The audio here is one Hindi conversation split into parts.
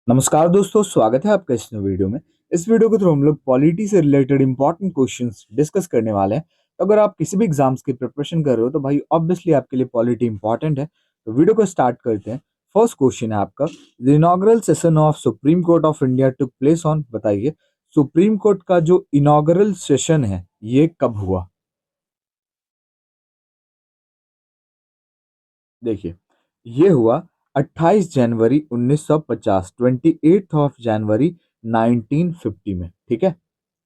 नमस्कार दोस्तों, स्वागत है आपका इस नए वीडियो में। इस वीडियो के थ्रू हम लोग पॉलिटी से रिलेटेड इंपॉर्टेंट क्वेश्चंस डिस्कस करने वाले हैं। तो अगर आप किसी भी एग्जाम्स की प्रिपरेशन कर रहे हो तो भाई ऑब्वियसली आपके लिए पॉलिटी इंपॉर्टेंट है। तो वीडियो को स्टार्ट करते हैं। फर्स्ट क्वेश्चन है आपका, the inaugural session of supreme court of India took place on, बताइए सुप्रीम कोर्ट का जो इनॉग्रल सेशन है ये कब हुआ। देखिए, ये हुआ 28 जनवरी 1950, 28 जनवरी 1950 में। ठीक है,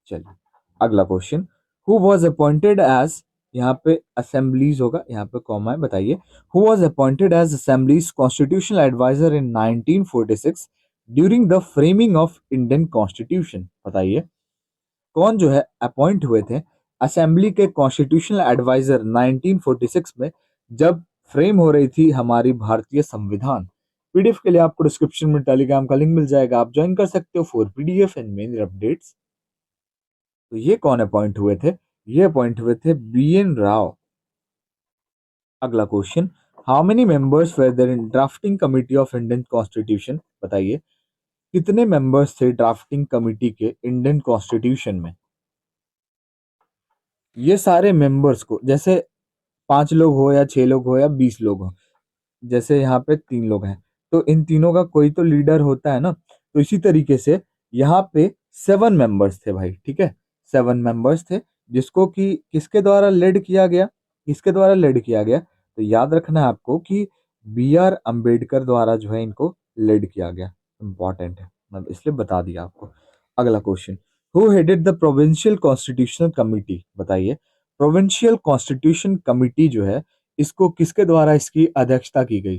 चलिए अगला question. Who was appointed as, यहाँ पे असेंबलीज होगा, यहाँ पे कॉमा है, बताइए who was appointed as assembly's constitutional adviser in 1946 during the framing of Indian constitution. बताइए कौन जो है अपॉइंट हुए थे असेंबली के कॉन्स्टिट्यूशनल एडवाइजर 1946 में, जब फ्रेम हो रही थी हमारी भारतीय संविधान। पीडीएफ के लिए आपको डिस्क्रिप्शन में टेलीग्राम का लिंक मिल जाएगा, आप ज्वाइन कर सकते हो for PDF and main updates. तो ये कौन अपॉइंट हुए थे? ये अपॉइंट हुए थे बी एन राव। अगला question, how many members were there in drafting committee of Indian constitution. बताइए कितने मेंबर्स थे ड्राफ्टिंग कमिटी के इंडियन कॉन्स्टिट्यूशन में। ये सारे मेंबर्स को, जैसे 5 लोग हो या 6 लोग हो या 20 लोग हो, जैसे यहाँ पे 3 लोग हैं तो इन तीनों का कोई तो लीडर होता है ना। तो इसी तरीके से यहाँ पे 7 मेंबर्स थे भाई। ठीक है, 7 मेंबर्स थे जिसको कि किसके द्वारा लेड किया गया, किसके द्वारा लेड किया गया, तो याद रखना है आपको कि बी आर अम्बेडकर द्वारा जो है इनको लेड किया गया। इंपॉर्टेंट है, मतलब इसलिए बता दिया आपको। अगला question, who headed the provincial constitutional committee. बताइए प्रोविंशियल कॉन्स्टिट्यूशन कमिटी जो है इसको किसके द्वारा इसकी अध्यक्षता की गई।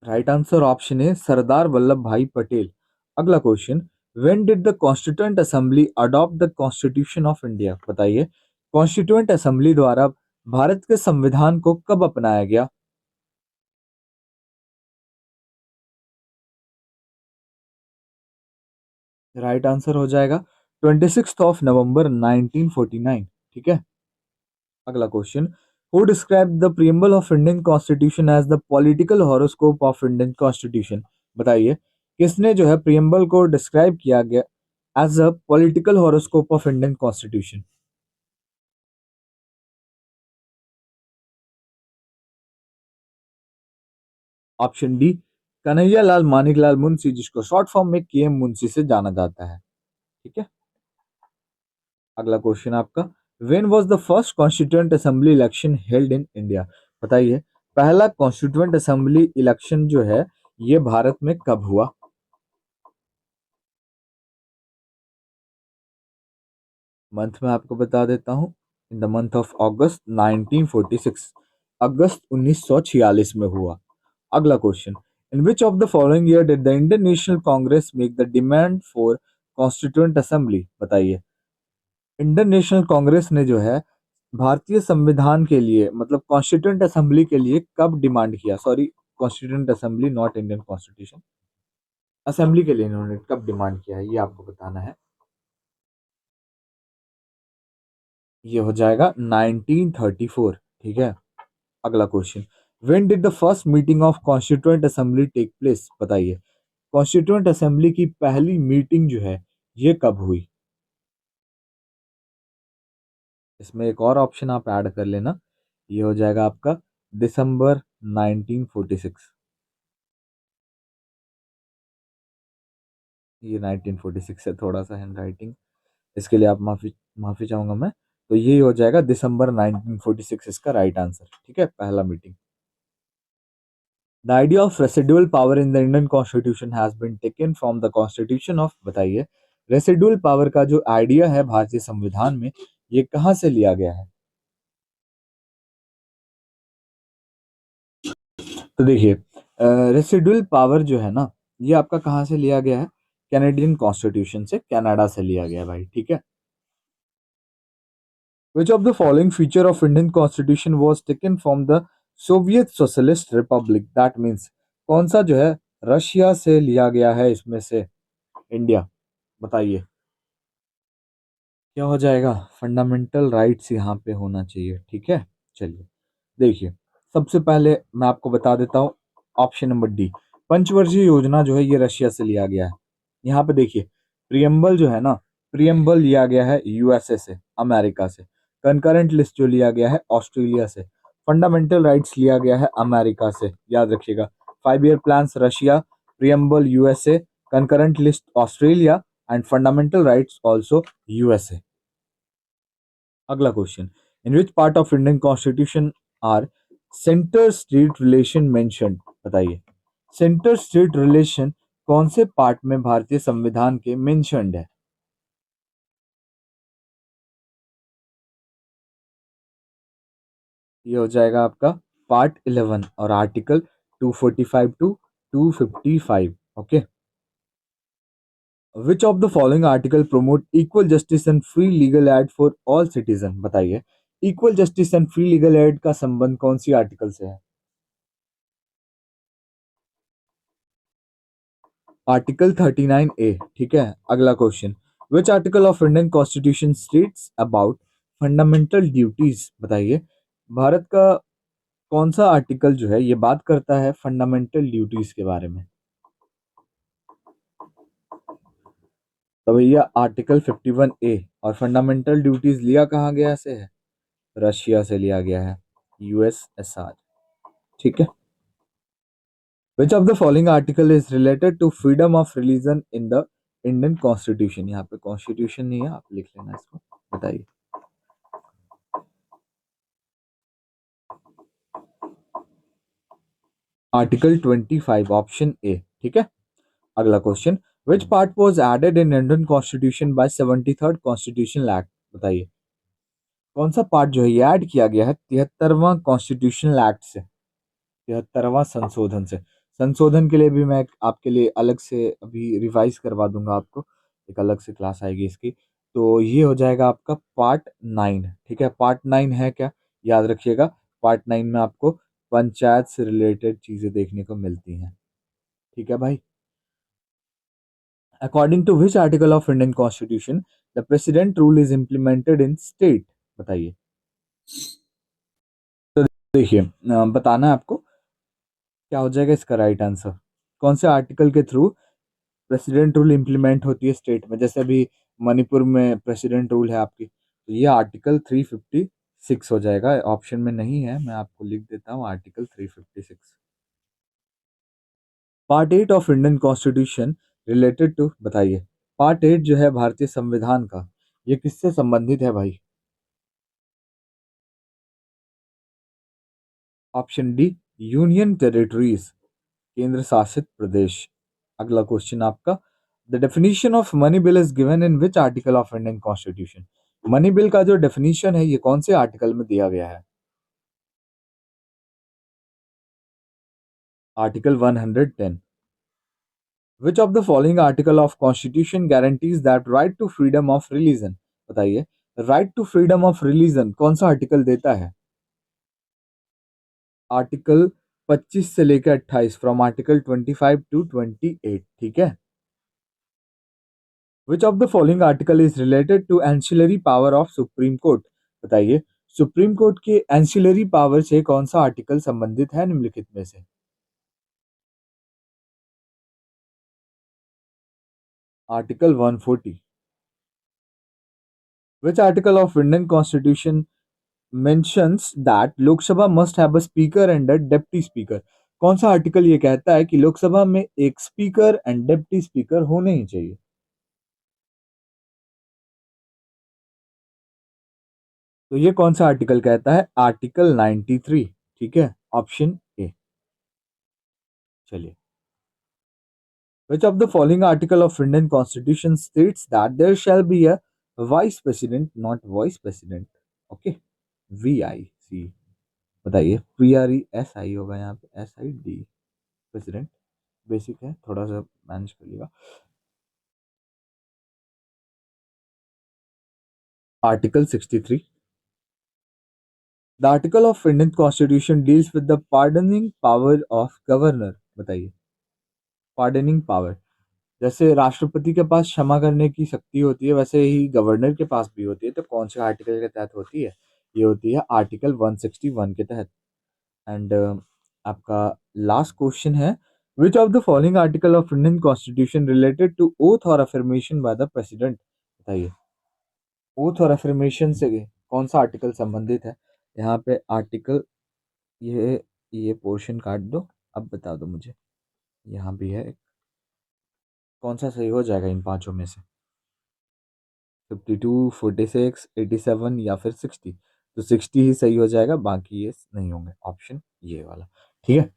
राइट आंसर ऑप्शन है सरदार वल्लभ भाई पटेल। अगला question, when did the constituent assembly adopt the constitution of India. बताइए कॉन्स्टिट्यूएंट असेंबली द्वारा भारत के संविधान को कब अपनाया गया। राइट आंसर हो जाएगा 26 नवंबर 1949। ठीक है, अगला question, who describe the preamble of Indian constitution as the political horoscope of Indian constitution. बताइए किसने जो है प्रियम्बल को डिस्क्राइब किया गया as a political horoscope of Indian constitution. Option D, Kanhaiya Lal Maniklal Munshi, जिसको शॉर्ट फॉर्म में के एम मुंशी से जाना जाता है। ठीक है, अगला क्वेश्चन आपका, when was the first constituent assembly election held in India. बताइए पहला कॉन्स्टिट्यूएंट असेंबली इलेक्शन जो है ये भारत में कब हुआ। मंथ में आपको बता देता हूँ, इन द मंथ ऑफ अगस्त 1946, अगस्त 1946 में हुआ। अगला question, in which of the following year did the Indian national Congress make the demand for constituent assembly. बताइए इंडियन नेशनल कांग्रेस ने जो है भारतीय संविधान के लिए, मतलब कॉन्स्टिट्यूएंट असेंबली के लिए कब डिमांड किया। Sorry, constituent assembly not Indian constitution, assembly के लिए इन्होंने कब डिमांड किया है ये आपको बताना है। ये हो जाएगा 1934। ठीक है, अगला question, when did the first meeting of constituent assembly take place. बताइए कॉन्स्टिट्यूएंट असेंबली की पहली मीटिंग जो है ये कब हुई। इसमें एक और ऑप्शन आप ऐड कर लेना, ये हो जाएगा आपका दिसंबर 1946। ये 1946 है, थोड़ा सा हैंड राइटिंग, इसके लिए आप माफी माफी चाहूंगा मैं। तो ये हो जाएगा दिसंबर 1946 इसका राइट आंसर। ठीक है, पहला meeting. The idea of residual power in the Indian constitution has been taken from the constitution of. बताइए रेसिडुअल पावर का जो आइडिया है भारतीय संविधान में ये कहाँ से लिया गया है। तो देखिए रेसिडुअल पावर जो है ना ये आपका कहाँ से लिया गया है, कैनेडियन कॉन्स्टिट्यूशन से, कनाडा से लिया गया है भाई। ठीक है, which of the following feature of Indian constitution was taken from the Soviet Socialist Republic, that means कौन सा जो है रशिया से लिया गया है इसमें से इंडिया। बताइए क्या हो जाएगा, फंडामेंटल राइट्स यहाँ पे होना चाहिए। ठीक है, चलिए देखिए सबसे पहले मैं आपको बता देता हूँ, ऑप्शन नंबर डी, पंचवर्षीय योजना जो है ये रशिया से लिया गया है। यहाँ पे देखिए, प्रियम्बल जो है ना, प्रियम्बल लिया गया है यूएसए से, अमेरिका से। कंकरेंट लिस्ट जो लिया गया है ऑस्ट्रेलिया से। फंडामेंटल राइट्स लिया गया है अमेरिका से, याद रखिएगा। 5 year plans Russia, preamble USA, concurrent list Australia and fundamental rights also USA. अगला question, in which part of Indian constitution are centre state relation mentioned, बताइए। सेंटर स्टेट रिलेशन कौन से पार्ट में भारतीय संविधान के मेंशन्ड है? ये हो जाएगा आपका पार्ट 11 और article 245 to 255। Okay. Which of the following article promote equal justice and free legal aid for all citizen, बताइए। Equal justice and free legal aid का संबंध कौन सी आर्टिकल से है? Article 39A। ठीक है। अगला question, which article of Indian constitution states about fundamental duties, बताइए। भारत का कौन सा आर्टिकल जो है ये बात करता है फंडामेंटल ड्यूटीज के बारे में? तो भैया आर्टिकल 51A। और फंडामेंटल ड्यूटीज लिया कहाँ गया से है? रशिया से लिया गया है, यूएसएसआर। ठीक है। Which of the following article is related to freedom of religion in the Indian constitution? यहाँ पे कॉन्स्टिट्यूशन नहीं है, आप लिख लेना इसको, बताइए। Article 25, option A. ठीक है। अगला question, which part was added in Indian constitution by 73rd constitutional act, बताइए। कौन सा पार्ट जो है ये ऐड किया गया है 73वां कॉन्स्टिट्यूशनल एक्ट से, 73वां संशोधन से? संशोधन के लिए भी मैं आपके लिए अलग से अभी रिवाइज करवा दूंगा आपको, एक अलग से क्लास आएगी इसकी। तो ये हो जाएगा आपका पार्ट 9। ठीक है। पार्ट 9 है क्या, याद रखिएगा। पार्ट 9 में आपको पंचायत से रिलेटेड चीजें देखने को मिलती हैं। ठीक है भाई। According to which article of Indian constitution the president rule is implemented in state, बताइए। तो देखिए, बताना है आपको क्या हो जाएगा इसका राइट आंसर। कौन से आर्टिकल के थ्रू प्रेसिडेंट रूल इम्प्लीमेंट होती है स्टेट में? जैसे अभी मणिपुर में प्रेसिडेंट रूल है आपकी, तो ये आर्टिकल 356 हो जाएगा। ऑप्शन में नहीं है, मैं आपको लिख देता हूँ article 356। Part 8 of Indian constitution related to, बताइए। पार्ट 8 जो है भारतीय संविधान का, ये किससे संबंधित है भाई? ऑप्शन डी, यूनियन टेरिटरीज, केंद्र शासित प्रदेश। अगला क्वेश्चन आपका, the definition of money bill is given in which article of Indian constitution? Money bill का जो डेफिनेशन है ये कौन से आर्टिकल में दिया गया है? Article 110। Which of the following article of constitution guarantees that right to freedom of religion, बताइए। Right to freedom of religion कौन सा आर्टिकल देता है? आर्टिकल 25 से लेकर 28, फ्रॉम आर्टिकल 25 टू 28। ठीक है। Which of the following article is related to ancillary power of supreme court, बताइए। सुप्रीम कोर्ट के एंसिलरी पावर से कौन सा आर्टिकल संबंधित है निम्नलिखित में से? Article 140। Which article of Indian constitution mentions that Lok Sabha must have a speaker and a deputy speaker? कौन सा आर्टिकल ये कहता है कि लोकसभा में एक स्पीकर एंड डिप्टी स्पीकर होने ही चाहिए? तो ये कौन सा आर्टिकल कहता है? आर्टिकल 93। ठीक है। Option A. चलिए, which of the following article of Indian Constitution states that there shall be a vice president, not vice president? Okay, VIC, बताइए। PRESI होगा यहाँ पे, SID, प्रेसिडेंट। बेसिक है, थोड़ा सा मैनेज कर लिएगा। Article 63। The article of Indian constitution deals with the pardoning power of governor, बताइए। पार्डनिंग पावर, जैसे राष्ट्रपति के पास क्षमा करने की शक्ति होती है, वैसे ही गवर्नर के पास भी होती है। तो कौन से आर्टिकल के तहत होती है? ये होती है आर्टिकल 161 के तहत। एंड आपका लास्ट क्वेश्चन है, which of the following article of Indian constitution related to oath और अफर्मेशन बाय द प्रेसिडेंट? बताइए, ओथ और अफर्मेशन से कौन सा आर्टिकल संबंधित है? यहाँ पे आर्टिकल, ये पोर्शन काट दो, अब बता दो मुझे। यहाँ भी है, कौन सा सही हो जाएगा इन पांचों में से? 52, 46, 87 या फिर 60? तो 60 ही सही हो जाएगा, बाकी ये नहीं होंगे, ऑप्शन ये वाला। ठीक है,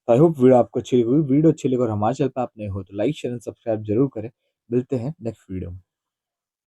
आई होप वीडियो आपको अच्छी लगी। वीडियो अच्छी लगी और हमारे चैनल पर आप नए हो तो लाइक शेयर एंड सब्सक्राइब जरूर करें। मिलते हैं नेक्स्ट वीडियो में।